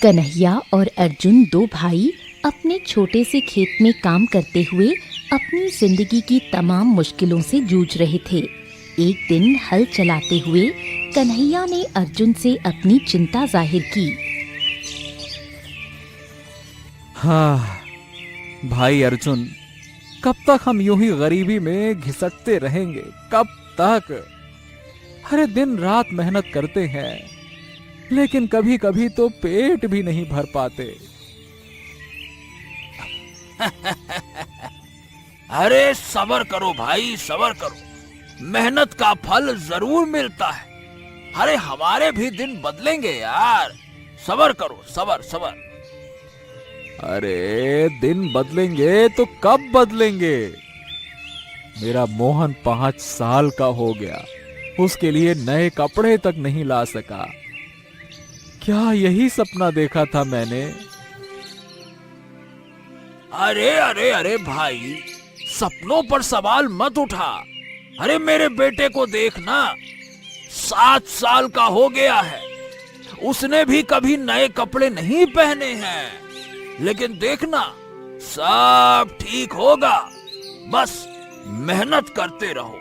कन्हैया और अर्जुन दो भाई अपने छोटे से खेत में काम करते हुए अपनी जिंदगी की तमाम मुश्किलों से जूझ रहे थे। एक दिन हल चलाते हुए कन्हैया ने अर्जुन से अपनी चिंता जाहिर की। हाँ भाई अर्जुन, कब तक हम यूं ही गरीबी में घिसटते रहेंगे? कब तक? अरे दिन रात मेहनत करते हैं, लेकिन कभी कभी तो पेट भी नहीं भर पाते। अरे सब्र करो भाई, सब्र करो, मेहनत का फल जरूर मिलता है। अरे हमारे भी दिन बदलेंगे यार, सब्र करो, सब्र सब्र। अरे दिन बदलेंगे तो कब बदलेंगे? मेरा मोहन 5 साल का हो गया, उसके लिए नए कपड़े तक नहीं ला सका। क्या यही सपना देखा था मैंने? अरे अरे अरे भाई, सपनों पर सवाल मत उठा। अरे मेरे बेटे को देखना, 7 साल का हो गया है, उसने भी कभी नए कपड़े नहीं पहने हैं। लेकिन देखना, सब ठीक होगा। बस मेहनत करते रहो,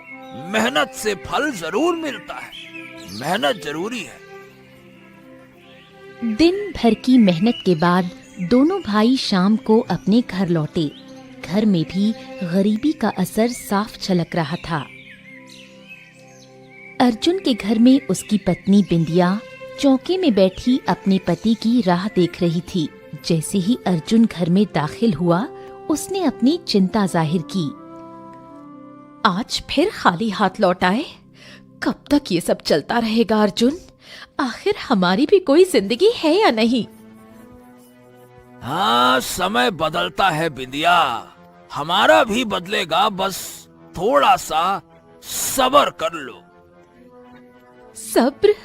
मेहनत से फल जरूर मिलता है, मेहनत जरूरी है। दिन भर की मेहनत के बाद दोनों भाई शाम को अपने घर लौटे। घर में भी गरीबी का असर साफ झलक रहा था। अर्जुन के घर में उसकी पत्नी बिंदिया चौके में बैठी अपने पति की राह देख रही थी। जैसे ही अर्जुन घर में दाखिल हुआ, उसने अपनी चिंता जाहिर की। आज फिर खाली हाथ लौट आए? कब तक ये सब चलता रहेगा अर्जुन? आखिर हमारी भी कोई जिंदगी है या नहीं? हाँ, समय बदलता है बिंदिया, हमारा भी बदलेगा। बस थोड़ा सा सब्र कर लो। सब्र?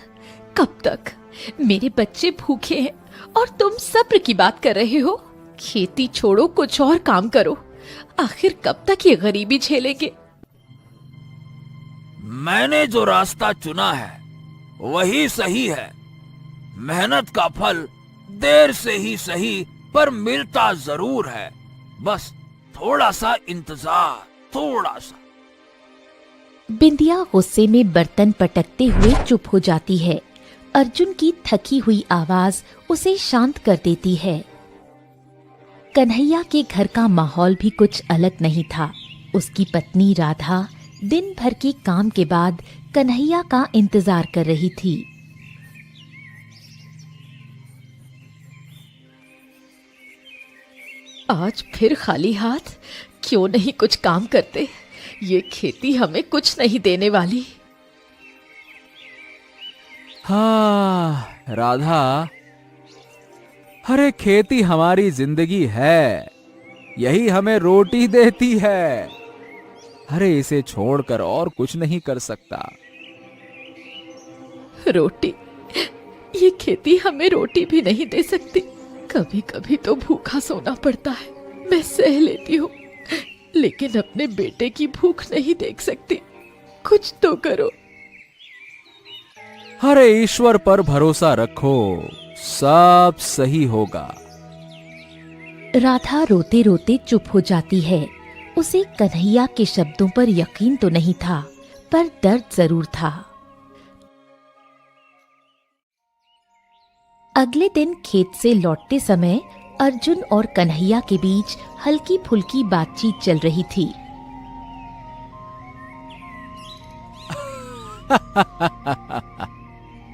कब तक? मेरे बच्चे भूखे हैं और तुम सब्र की बात कर रहे हो? खेती छोड़ो, कुछ और काम करो। आखिर कब तक ये गरीबी झेलेंगे? मैंने जो रास्ता चुना है वही सही है। मेहनत का फल देर से ही सही पर मिलता जरूर है। बस थोड़ा सा इंतजार, थोड़ा सा। बिंदिया गुस्से में बर्तन पटकते हुए चुप हो जाती है। अर्जुन की थकी हुई आवाज उसे शांत कर देती है। कन्हैया के घर का माहौल भी कुछ अलग नहीं था। उसकी पत्नी राधा दिन भर के काम के बाद कन्हैया का इंतजार कर रही थी। आज फिर खाली हाथ? क्यों नहीं कुछ काम करते? ये खेती हमें कुछ नहीं देने वाली। हाँ राधा, अरे खेती हमारी जिंदगी है, यही हमें रोटी देती है। अरे इसे छोड़कर और कुछ नहीं कर सकता। रोटी? ये खेती हमें रोटी भी नहीं दे सकती। कभी कभी तो भूखा सोना पड़ता है, मैं सह लेती हूँ, लेकिन अपने बेटे की भूख नहीं देख सकती। कुछ तो करो। अरे ईश्वर पर भरोसा रखो, सब सही होगा। राधा रोते रोते चुप हो जाती है। उसे कन्हैया के शब्दों पर यकीन तो नहीं था, पर दर्द जरूर था। अगले दिन खेत से लौटते समय अर्जुन और कन्हैया के बीच हल्की फुल्की बातचीत चल रही थी।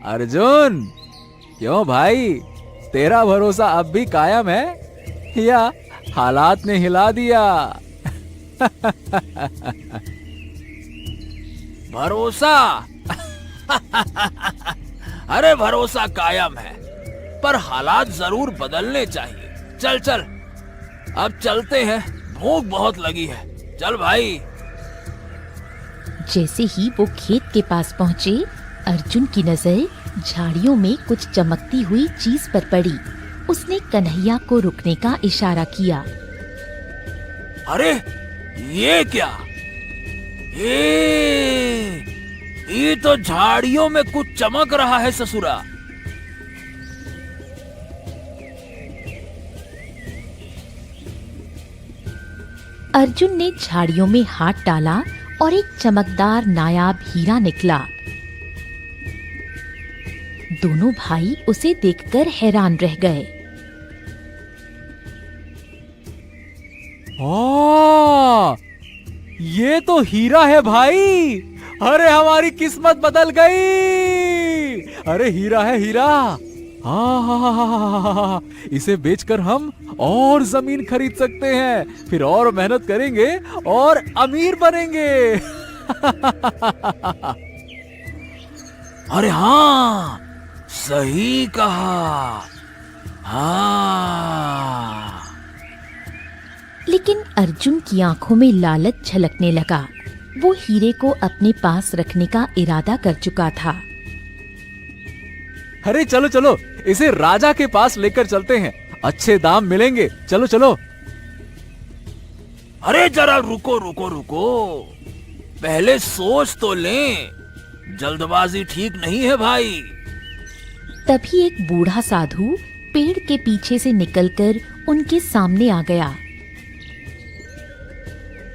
अर्जुन, क्यों भाई, तेरा भरोसा अब भी कायम है या हालात ने हिला दिया? भरोसा? अरे भरोसा कायम है, पर हालात जरूर बदलने चाहिए। चल चल, अब चलते हैं, भूख बहुत लगी है। चल भाई। जैसे ही वो खेत के पास पहुंचे, अर्जुन की नजर झाड़ियों में कुछ चमकती हुई चीज पर पड़ी। उसने कन्हैया को रुकने का इशारा किया। अरे ये क्या? ये तो झाड़ियों में कुछ चमक रहा है ससुरा। अर्जुन ने झाड़ियों में हाथ डाला और एक चमकदार नायाब हीरा निकला। दोनों भाई उसे देखकर हैरान रह गए। ये तो हीरा है भाई। अरे हमारी किस्मत बदल गई। अरे हीरा है हीरा। हाँ, इसे बेचकर हम और जमीन खरीद सकते हैं, फिर और मेहनत करेंगे और अमीर बनेंगे। अरे हाँ, सही कहा। हाँ। लेकिन अर्जुन की आंखों में लालच झलकने लगा। वो हीरे को अपने पास रखने का इरादा कर चुका था। अरे चलो चलो, इसे राजा के पास लेकर चलते हैं, अच्छे दाम मिलेंगे। चलो चलो। अरे जरा रुको रुको रुको, पहले सोच तो लें। जल्दबाजी ठीक नहीं है भाई। तभी एक बूढ़ा साधु पेड़ के पीछे से निकलकर उनके सामने आ गया।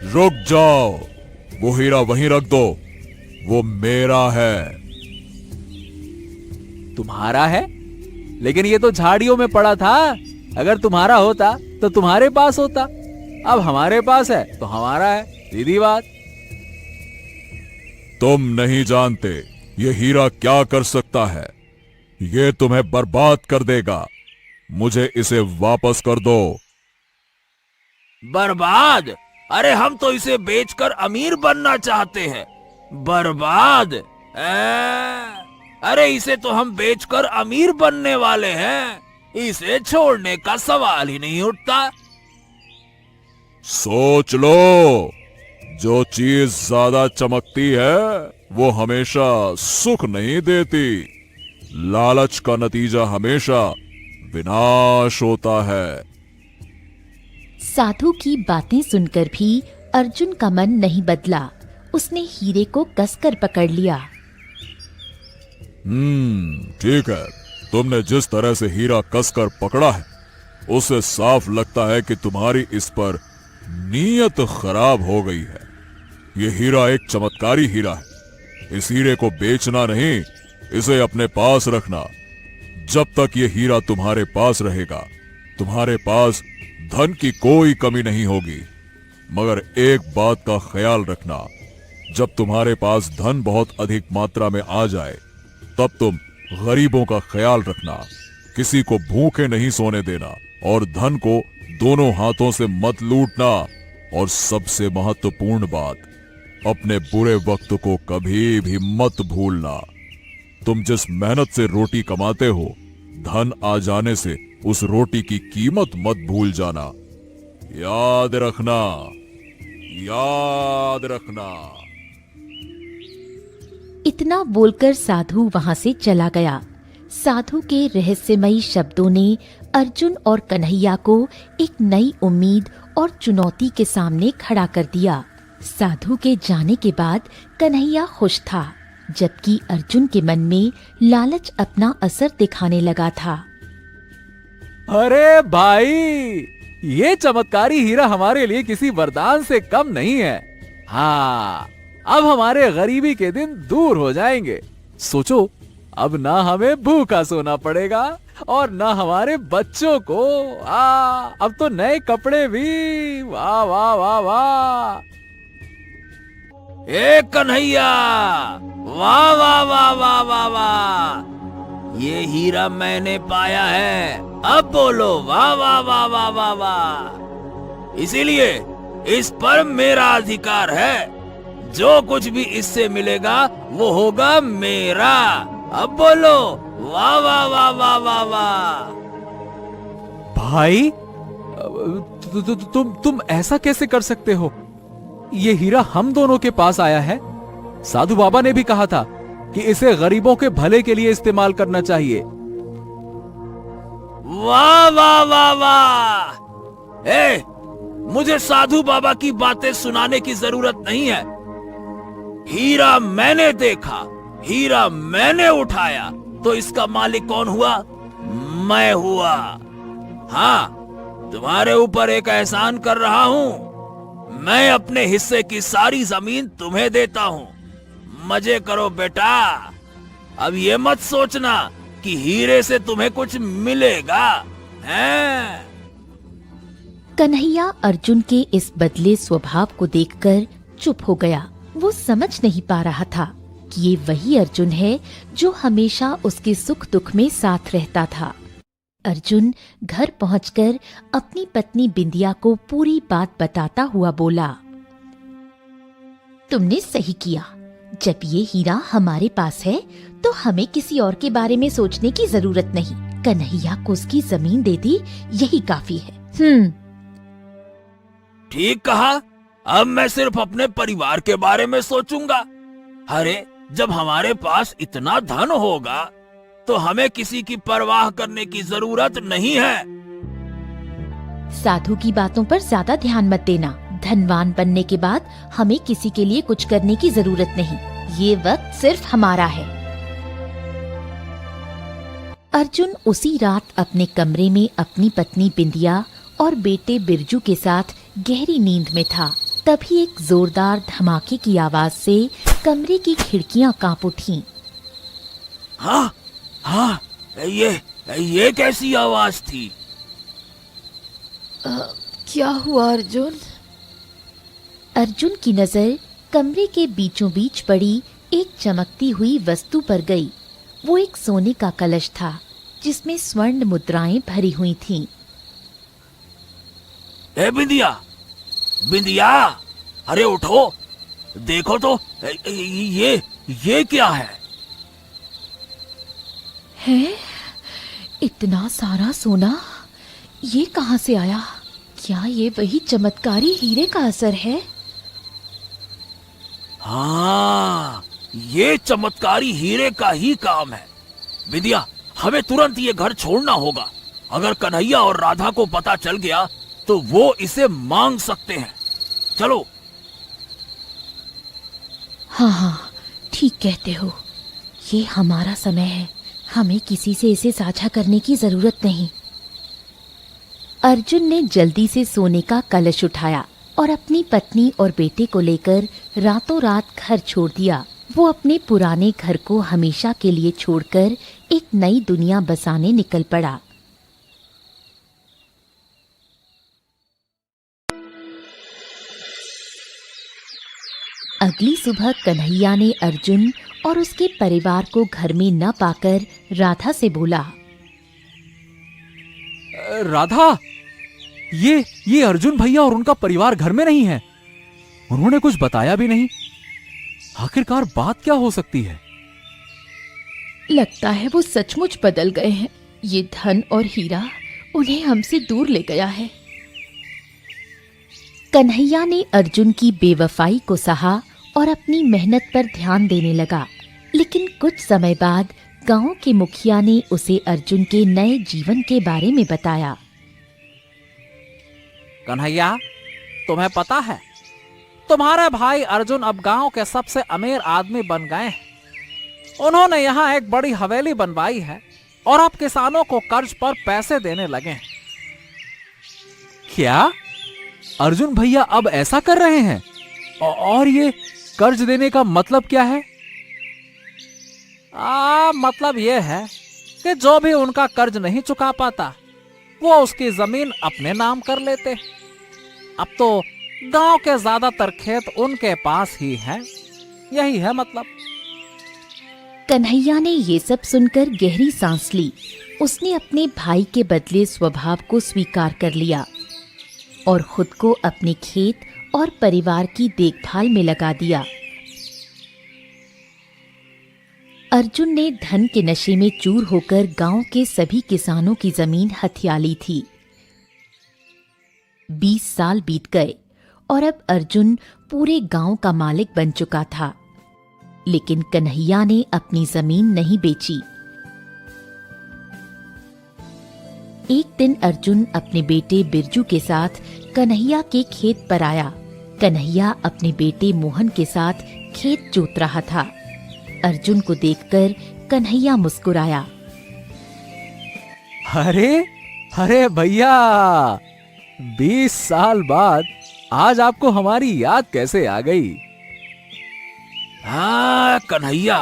रुक जाओ, वो हीरा वहीं रख दो, वो मेरा है। तुम्हारा है? लेकिन ये तो झाड़ियों में पड़ा था। अगर तुम्हारा होता तो तुम्हारे पास होता, अब हमारे पास है तो हमारा है। सीधी बात। तुम नहीं जानते ये हीरा क्या कर सकता है। ये तुम्हें बर्बाद कर देगा। मुझे इसे वापस कर दो। बर्बाद? अरे हम तो इसे बेचकर अमीर बनना चाहते हैं। बर्बाद? अरे इसे तो हम बेचकर अमीर बनने वाले हैं। इसे छोड़ने का सवाल ही नहीं उठता। सोच लो, जो चीज ज्यादा चमकती है वो हमेशा सुख नहीं देती। लालच का नतीजा हमेशा विनाश होता है। साधु की बातें सुनकर भी अर्जुन का मन नहीं बदला। उसने हीरे को कसकर पकड़ लिया। ठीक है। तुमने जिस तरह से हीरा कसकर पकड़ा है, उससे साफ लगता है कि तुम्हारी इस पर नीयत खराब हो गई है। ये हीरा एक चमत्कारी हीरा है। इस हीरे को बेचना नहीं, इसे अपने पास रखना। जब तक ये हीरा तुम्हारे पास रहेगा, तुम्हारे पास धन की कोई कमी नहीं होगी। मगर एक बात का ख्याल रखना, जब तुम्हारे पास धन बहुत अधिक मात्रा में आ जाए, तब तुम गरीबों का ख्याल रखना। किसी को भूखे नहीं सोने देना और धन को दोनों हाथों से मत लूटना। और सबसे महत्वपूर्ण बात, अपने बुरे वक्त को कभी भी मत भूलना। तुम जिस मेहनत से रोटी कमाते हो, धन आ जाने से उस रोटी की कीमत मत भूल जाना। याद रखना, याद रखना। इतना बोलकर साधु वहां से चला गया। साधु के रहस्यमयी शब्दों ने अर्जुन और कन्हैया को एक नई उम्मीद और चुनौती के सामने खड़ा कर दिया। साधु के जाने के बाद कन्हैया खुश था, जबकि अर्जुन के मन में लालच अपना असर दिखाने लगा था। अरे भाई, ये चमत्कारी हीरा हमारे लिए किसी वरदान से कम नहीं है। हाँ, अब हमारे गरीबी के दिन दूर हो जाएंगे। सोचो, अब ना हमें भूखा सोना पड़ेगा और ना हमारे बच्चों को। अब तो नए कपड़े भी। वाह वाह वाह वाह। ए कन्हैया, वाह वाह वाह वाह वाह वाह। ये हीरा मैंने पाया है, अब बोलो वाह वाह वाह वाह वाह वाह। इसीलिए इस पर मेरा अधिकार है। जो कुछ भी इससे मिलेगा वो होगा मेरा। अब बोलो वाह वाह वाह वाह वाह वाह। भाई, तुम ऐसा कैसे कर सकते हो? ये हीरा हम दोनों के पास आया है। साधु बाबा ने भी कहा था कि इसे गरीबों के भले के लिए इस्तेमाल करना चाहिए। वाह वाह वाह वाह। मुझे साधु बाबा की बातें सुनाने की जरूरत नहीं है। हीरा मैंने देखा, हीरा मैंने उठाया, तो इसका मालिक कौन हुआ? मैं हुआ। हाँ, तुम्हारे ऊपर एक एहसान कर रहा हूँ। मैं अपने हिस्से की सारी जमीन तुम्हें देता हूँ। मजे करो बेटा। अब ये मत सोचना कि हीरे से तुम्हें कुछ मिलेगा, हैं? कन्हैया अर्जुन के इस बदले स्वभाव को देखकर चुप हो गया। वो समझ नहीं पा रहा था कि ये वही अर्जुन है जो हमेशा उसके सुख दुख में साथ रहता था। अर्जुन घर पहुंचकर अपनी पत्नी बिंदिया को पूरी बात बताता हुआ बोला, तुमने सही किया। जब ये हीरा हमारे पास है तो हमें किसी और के बारे में सोचने की जरूरत नहीं। कन्हैया को उसकी जमीन दे दी, यही काफी है। ठीक कहा। अब मैं सिर्फ अपने परिवार के बारे में सोचूंगा। अरे जब हमारे पास इतना धन होगा तो हमें किसी की परवाह करने की जरूरत नहीं है। साधु की बातों पर ज्यादा ध्यान मत देना। धनवान बनने के बाद हमें किसी के लिए कुछ करने की जरूरत नहीं। ये वक्त सिर्फ हमारा है। अर्जुन उसी रात अपने कमरे में अपनी पत्नी बिंदिया और बेटे बिरजू के साथ गहरी नींद में था। तभी एक जोरदार धमाके की आवाज से कमरे की खिड़कियां कांप उठीं। हाँ हाँ, ये कैसी आवाज थी? क्या हुआ अर्जुन? अर्जुन की नजर कमरे के बीचों बीच पड़ी एक चमकती हुई वस्तु पर गई। वो एक सोने का कलश था जिसमें स्वर्ण मुद्राएं भरी हुई थीं। ए बिंदिया, बिंदिया, अरे उठो, देखो तो ये क्या है? है? इतना सारा सोना ये कहां से आया? क्या ये वही चमत्कारी हीरे का असर है? हाँ, ये चमत्कारी हीरे का ही काम है। बिंदिया, हमें तुरंत ये घर छोड़ना होगा। अगर कन्हैया और राधा को पता चल गया तो वो इसे मांग सकते हैं। चलो। हाँ, ठीक कहते हो। ये हमारा समय है। हमें किसी से इसे साझा करने की जरूरत नहीं। अर्जुन ने जल्दी से सोने का कलश उठाया और अपनी पत्नी और बेटे को लेकर रातों रात घर छोड़ दिया। वो अपने पुराने घर को हमेशा के लिए छोड़कर एक नई दुनिया बसाने निकल पड़ा। अगली सुबह कन्हैया ने अर्जुन और उसके परिवार को घर में न पाकर राधा से बोला, राधा, ये अर्जुन भैया और उनका परिवार घर में नहीं है। उन्होंने कुछ बताया भी नहीं। आखिरकार बात क्या हो सकती है? लगता है वो सचमुच बदल गए हैं। ये धन और हीरा उन्हें हमसे दूर ले गया है। कन्हैया ने अर्जुन की बेवफाई को सहा और अपनी मेहनत पर ध्यान देने लगा। लेकिन कुछ समय बाद गांव के मुखिया ने उसे अर्जुन के नए जीवन के बारे में बताया। कन्हैया, तुम्हें पता है, तुम्हारे भाई अर्जुन अब गांव के सबसे अमीर आदमी बन गए हैं। उन्होंने यहाँ एक बड़ी हवेली बनवाई है और अब किसानों को कर्ज पर पैसे देने लगे हैं। क्या अर्जुन भैया अब ऐसा कर रहे हैं? और ये कर्ज देने का मतलब क्या है? मतलब ये है कि जो भी उनका कर्ज नहीं चुका पाता वो उसकी जमीन अपने नाम कर लेते। अब तो गांव के ज्यादातर खेत उनके पास ही हैं। यही है मतलब। कन्हैया ने ये सब सुनकर गहरी सांस ली। उसने अपने भाई के बदले स्वभाव को स्वीकार कर लिया और खुद को अपने खेत और परिवार की देखभाल में लगा दिया। अर्जुन ने धन के नशे में चूर होकर गांव के सभी किसानों की जमीन हथिया ली थी। 20 साल बीत गए और अब अर्जुन पूरे गांव का मालिक बन चुका था। लेकिन कन्हैया ने अपनी जमीन नहीं बेची। एक दिन अर्जुन अपने बेटे बिरजू के साथ कन्हैया के खेत पर आया। कन्हैया अपने बेटे मोहन के साथ खेत जोत रहा था। अर्जुन को देखकर कन्हैया मुस्कुराया। अरे भैया, 20 साल बाद आज आपको हमारी याद कैसे आ गई? हाँ कन्हैया,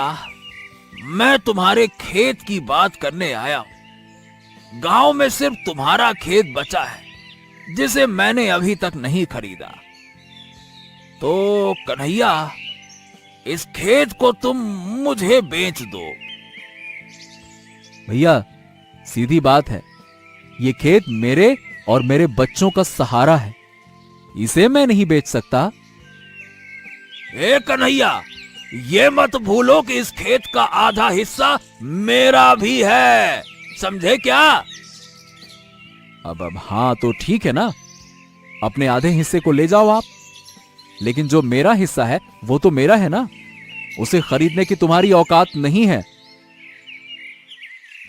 मैं तुम्हारे खेत की बात करने आया हूं। गांव में सिर्फ तुम्हारा खेत बचा है जिसे मैंने अभी तक नहीं खरीदा। तो कन्हैया, इस खेत को तुम मुझे बेच दो। भैया, सीधी बात है, ये खेत मेरे और मेरे बच्चों का सहारा है, इसे मैं नहीं बेच सकता। ए कन्हैया, ये मत भूलो कि इस खेत का आधा हिस्सा मेरा भी है, समझे क्या? अब हाँ तो ठीक है ना, अपने आधे हिस्से को ले जाओ आप, लेकिन जो मेरा हिस्सा है वो तो मेरा है ना, उसे खरीदने की तुम्हारी औकात नहीं है।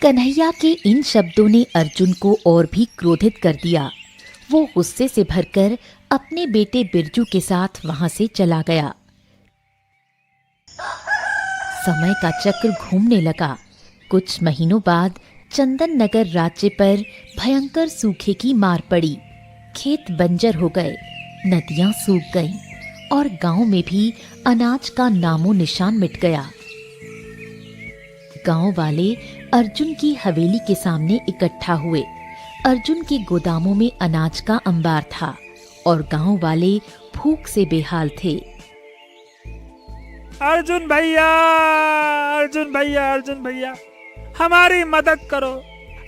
कन्हैया के इन शब्दों ने अर्जुन को और भी क्रोधित कर दिया। वो गुस्से से भरकर अपने बेटे बिरजू के साथ वहां से चला गया। समय का चक्र घूमने लगा। कुछ महीनों बाद चंदन नगर राज्य पर भयंकर सूखे की मार पड़ी। खेत बंजर हो गए, नदियां सूख गईं और गांव में भी अनाज का नामो निशान मिट गया। गांव वाले अर्जुन की हवेली के सामने इकट्ठा हुए। अर्जुन के गोदामों में अनाज का अंबार था और गांव वाले भूख से बेहाल थे। अर्जुन भैया, अर्जुन भैया, अर्जुन भैया, हमारी मदद करो,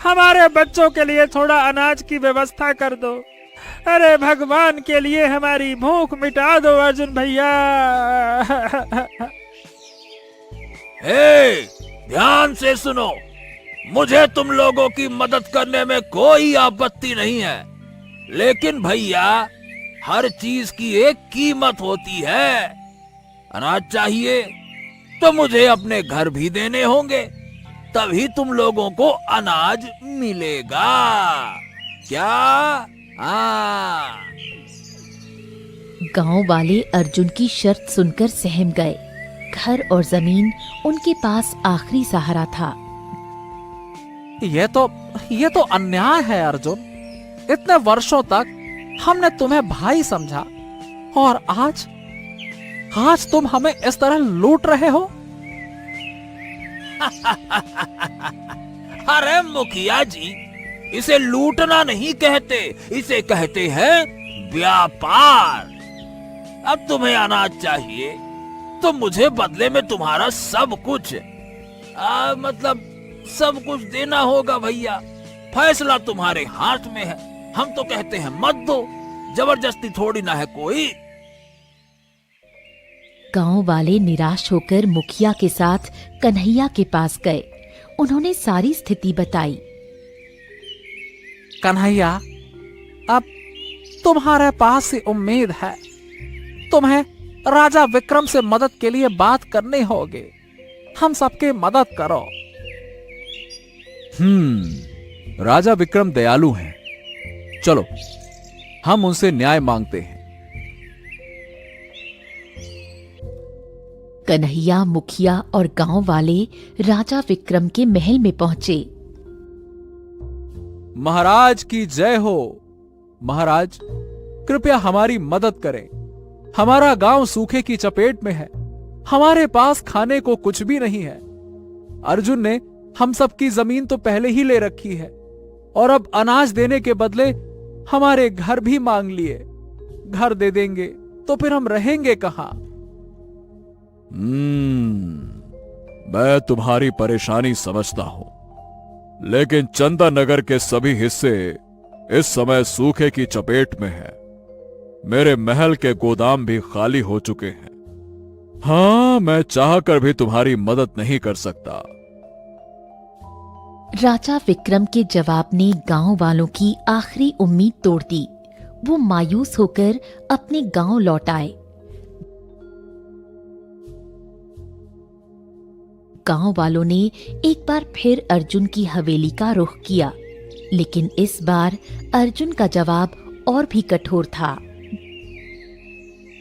हमारे बच्चों के लिए थोड़ा अनाज की व्यवस्था कर दो। अरे भगवान के लिए हमारी भूख मिटा दो अर्जुन भैया। हे, ध्यान से सुनो, मुझे तुम लोगों की मदद करने में कोई आपत्ति नहीं है, लेकिन भैया हर चीज की एक कीमत होती है। अनाज चाहिए तो मुझे अपने घर भी देने होंगे, तभी तुम लोगों को अनाज मिलेगा। क्या? हाँ। गांव वाले अर्जुन की शर्त सुनकर सहम गए। घर और जमीन उनके पास आखिरी सहारा था। ये तो अन्याय है अर्जुन। इतने वर्षों तक हमने तुम्हें भाई समझा और आज तुम हमें इस तरह लूट रहे हो। अरे मुखिया जी, इसे लूटना नहीं कहते, इसे कहते हैं व्यापार। अब तुम्हें अनाज चाहिए तो मुझे बदले में तुम्हारा सब कुछ मतलब सब कुछ देना होगा भैया। फैसला तुम्हारे हाथ में है। हम तो कहते हैं मत दो, जबरदस्ती थोड़ी ना है कोई। गांव वाले निराश होकर मुखिया के साथ कन्हैया के पास गए। उन्होंने सारी स्थिति बताई। कन्हैया, अब तुम्हारे पास ही उम्मीद है। तुम्हें राजा विक्रम से मदद के लिए बात करनी होगी। हम सबकी मदद करो। राजा विक्रम दयालु हैं। चलो हम उनसे न्याय मांगते हैं। कन्हैया, मुखिया और गांव वाले राजा विक्रम के महल में पहुंचे। महाराज की जय हो। महाराज, कृपया हमारी मदद करें। हमारा गांव सूखे की चपेट में है। हमारे पास खाने को कुछ भी नहीं है। अर्जुन ने हम सबकी जमीन तो पहले ही ले रखी है और अब अनाज देने के बदले हमारे घर भी मांग लिए। घर दे देंगे तो फिर हम रहेंगे कहां? मैं तुम्हारी परेशानी समझता हूं, लेकिन चंदन नगर के सभी हिस्से इस समय सूखे की चपेट में है। मेरे महल के गोदाम भी खाली हो चुके हैं। हाँ, मैं चाहकर भी तुम्हारी मदद नहीं कर सकता। राजा विक्रम के जवाब ने गांव वालों की आखिरी उम्मीद तोड़ दी। वो मायूस होकर अपने गांव लौट आए। गांव वालों ने एक बार फिर अर्जुन की हवेली का रुख किया, लेकिन इस बार अर्जुन का जवाब और भी कठोर था।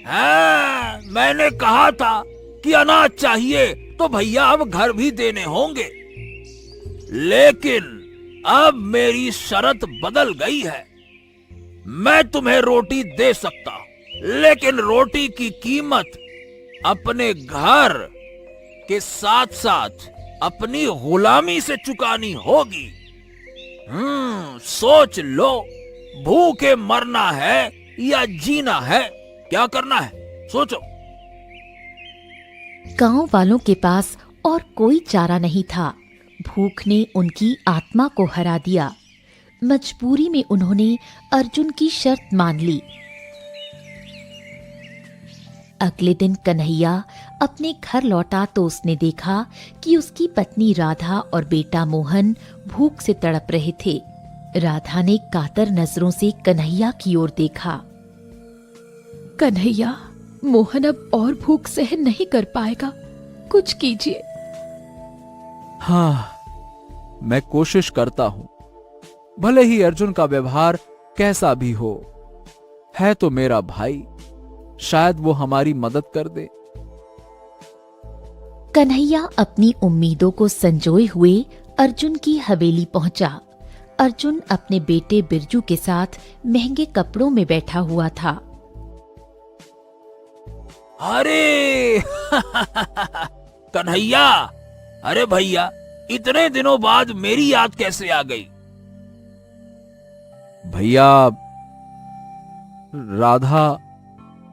हाँ, मैंने कहा था कि अनाज चाहिए तो भैया अब घर भी देने होंगे, लेकिन अब मेरी शर्त बदल गई है। मैं तुम्हें रोटी दे सकता हूं, लेकिन रोटी की कीमत अपने घर के साथ साथ अपनी गुलामी से चुकानी होगी। सोच लो, भूखे मरना है या जीना है, क्या करना है, सोचो। गांव वालों के पास और कोई चारा नहीं था। भूख ने उनकी आत्मा को हरा दिया। मजबूरी में उन्होंने अर्जुन की शर्त मान ली। अगले दिन कन्हैया अपने घर लौटा तो उसने देखा कि उसकी पत्नी राधा और बेटा मोहन भूख से तड़प रहे थे। राधा ने कातर नजरों से कन्हैया की ओर देखा। कन्हैया, मोहन अब और भूख सहन नहीं कर पाएगा, कुछ कीजिए। हाँ, मैं कोशिश करता हूं। भले ही अर्जुन का व्यवहार कैसा भी हो, है तो मेरा भाई, शायद वो हमारी मदद कर दे। कन्हैया अपनी उम्मीदों को संजोए हुए अर्जुन की हवेली पहुंचा। अर्जुन अपने बेटे बिरजू के साथ महंगे कपड़ों में बैठा हुआ था। अरे कन्हैया, अरे भैया, इतने दिनों बाद मेरी याद कैसे आ गई? भैया, राधा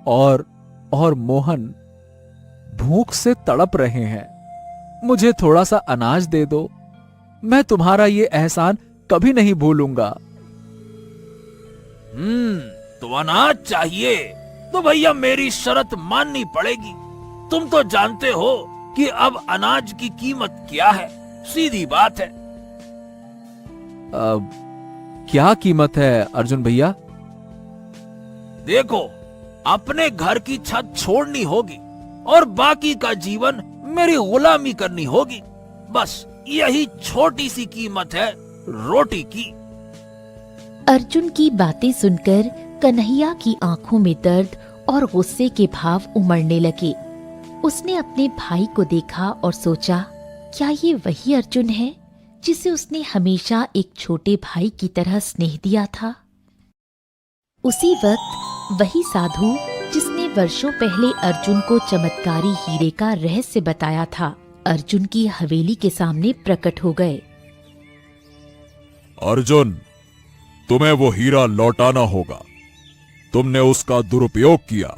और मोहन भूख से तड़प रहे हैं। मुझे थोड़ा सा अनाज दे दो, मैं तुम्हारा ये एहसान कभी नहीं भूलूंगा। तो अनाज चाहिए तो भैया मेरी शर्त माननी पड़ेगी। तुम तो जानते हो कि अब अनाज की कीमत क्या है, सीधी बात है। क्या कीमत है अर्जुन भैया? देखो, अपने घर की छत छोड़नी होगी और बाकी का जीवन मेरी गुलामी करनी होगी। बस यही छोटी सी कीमत है रोटी की। अर्जुन की बातें सुनकर कन्हैया की आंखों में दर्द और गुस्से के भाव उमड़ने लगे। उसने अपने भाई को देखा और सोचा, क्या ये वही अर्जुन है जिसे उसने हमेशा एक छोटे भाई की तरह स्नेह दिया था? उसी वक्त वही साधु जिसने वर्षों पहले अर्जुन को चमत्कारी हीरे का रहस्य बताया था, अर्जुन की हवेली के सामने प्रकट हो गए। अर्जुन, तुम्हें वो हीरा लौटाना होगा। तुमने उसका दुरुपयोग किया।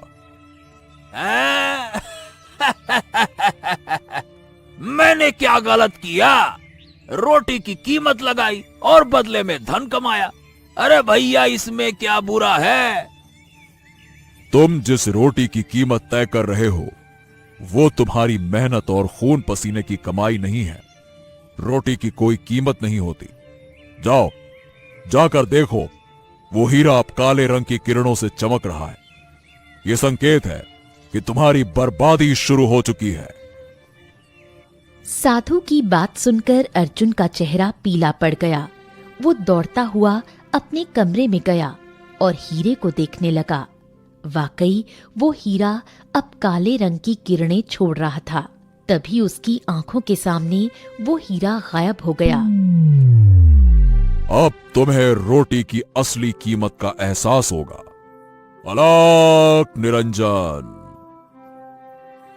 मैंने क्या गलत किया? रोटी की कीमत लगाई और बदले में धन कमाया। अरे भैया, इसमें क्या बुरा है? तुम जिस रोटी की कीमत तय कर रहे हो, वो तुम्हारी मेहनत और खून पसीने की कमाई नहीं है। रोटी की कोई कीमत नहीं होती। जाओ, जाकर देखो, वो हीरा अब काले रंग की किरणों से चमक रहा है। ये संकेत है कि तुम्हारी बर्बादी शुरू हो चुकी है। साधु की बात सुनकर अर्जुन का चेहरा पीला पड़ गया। वो दौड़ता हुआ अपने कमरे में गया और हीरे को देखने लगा। वाकई वो हीरा अब काले रंग की किरणें छोड़ रहा था। तभी उसकी आंखों के सामने वो हीरा गायब हो गया। अब तुम्हें रोटी की असली कीमत का एहसास होगा। अलग निरंजन।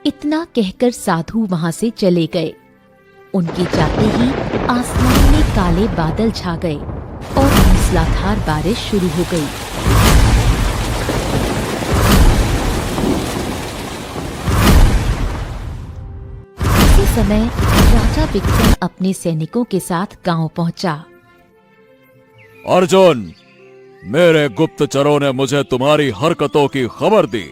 इतना कहकर साधु वहां से चले गए। उनके जाते ही आसमान में काले बादल छा गए और मूसलाधार बारिश शुरू हो गई। उसी समय राजा विक्रम अपने सैनिकों के साथ गांव पहुंचा। अर्जुन, मेरे गुप्तचरों ने मुझे तुम्हारी हरकतों की खबर दी।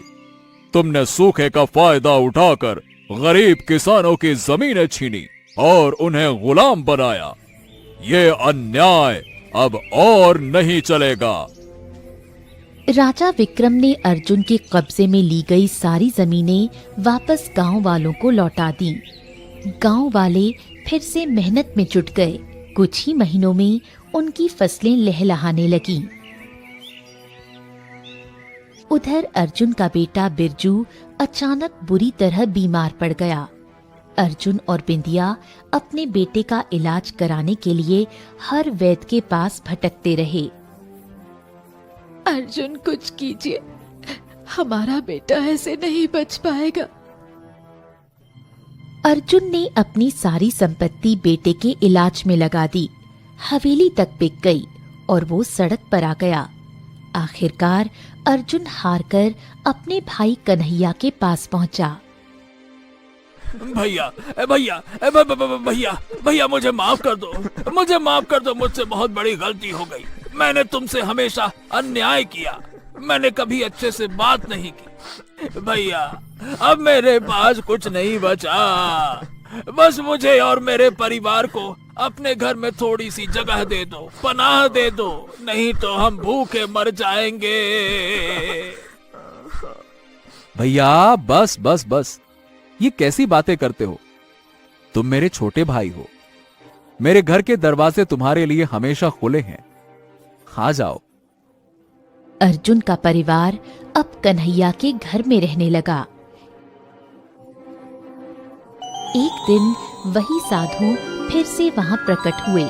तुमने सूखे का फायदा उठाकर गरीब किसानों की जमीनें छीनी और उन्हें गुलाम बनाया। ये अन्याय अब और नहीं चलेगा। राजा विक्रम ने अर्जुन के कब्जे में ली गई सारी जमीनें वापस गांव वालों को लौटा दी। गांव वाले फिर से मेहनत में जुट गए। कुछ ही महीनों में उनकी फसलें लहलहाने लगीं। उधर अर्जुन का बेटा बिरजू अचानक बुरी तरह बीमार पड़ गया। अर्जुन और बिंदिया अपने बेटे का इलाज कराने के लिए हर वैद्य के पास भटकते रहे। अर्जुन, कुछ कीजिए, हमारा बेटा ऐसे नहीं बच पाएगा। अर्जुन ने अपनी सारी संपत्ति बेटे के इलाज में लगा दी। हवेली तक बिक गई और वो सड़क पर आ गया। आखिरकार अर्जुन हारकर अपने भाई कन्हैया के पास पहुंचा। भैया भैया भैया भैया मुझे माफ कर दो, मुझे माफ कर दो। मुझसे बहुत बड़ी गलती हो गई। मैंने तुमसे हमेशा अन्याय किया। मैंने कभी अच्छे से बात नहीं की। भैया अब मेरे पास कुछ नहीं बचा। बस मुझे और मेरे परिवार को अपने घर में थोड़ी सी जगह दे दो, पनाह दे दो, नहीं तो हम भूखे मर जाएंगे। भैया बस बस बस, ये कैसी बातें करते हो? तुम मेरे छोटे भाई हो। मेरे घर के दरवाजे तुम्हारे लिए हमेशा खुले हैं। आ जाओ। अर्जुन का परिवार अब कन्हैया के घर में रहने लगा। एक दिन वही साधु फिर से वहां प्रकट हुए।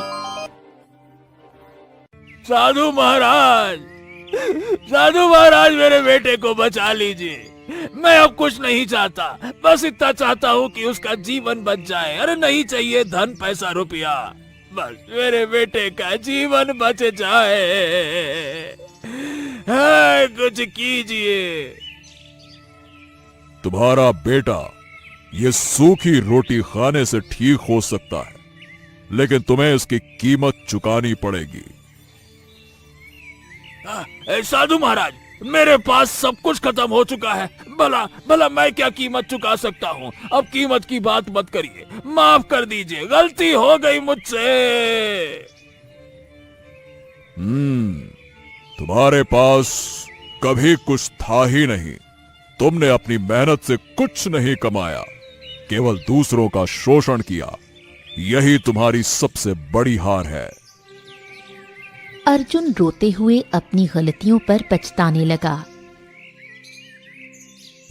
साधु महाराज, साधु महाराज, मेरे बेटे को बचा लीजिए। मैं अब कुछ नहीं चाहता, बस इतना चाहता हूँ कि उसका जीवन बच जाए। अरे नहीं चाहिए धन पैसा रुपया, बस मेरे बेटे का जीवन बच जाए। कुछ कीजिए। तुम्हारा बेटा ये सूखी रोटी खाने से ठीक हो सकता है, लेकिन तुम्हें इसकी कीमत चुकानी पड़ेगी। साधु महाराज, मेरे पास सब कुछ खत्म हो चुका है। भला भला मैं क्या कीमत चुका सकता हूँ? अब कीमत की बात मत करिए, माफ कर दीजिए, गलती हो गई मुझसे। तुम्हारे पास कभी कुछ था ही नहीं। तुमने अपनी मेहनत से कुछ नहीं कमाया, केवल दूसरों का शोषण किया। यही तुम्हारी सबसे बड़ी हार है। अर्जुन रोते हुए अपनी गलतियों पर पछताने लगा।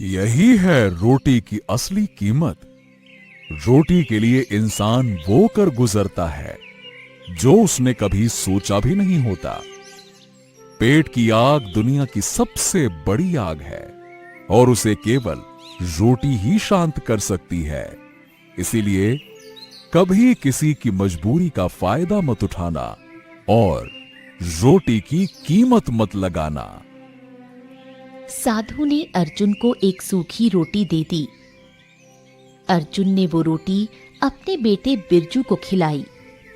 यही है रोटी की असली कीमत। रोटी के लिए इंसान वो कर गुजरता है जो उसने कभी सोचा भी नहीं होता। पेट की आग दुनिया की सबसे बड़ी आग है और उसे केवल रोटी ही शांत कर सकती है। इसीलिए कभी किसी की मजबूरी का फायदा मत उठाना और रोटी की कीमत मत लगाना। साधु ने अर्जुन को एक सूखी रोटी दे दी। अर्जुन ने वो रोटी अपने बेटे बिरजू को खिलाई।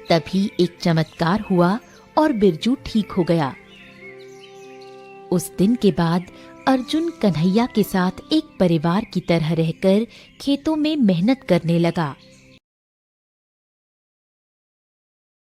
तभी एक चमत्कार हुआ और बिरजू ठीक हो गया। उस दिन के बाद अर्जुन कन्हैया के साथ एक परिवार की तरह रहकर खेतों में मेहनत करने लगा।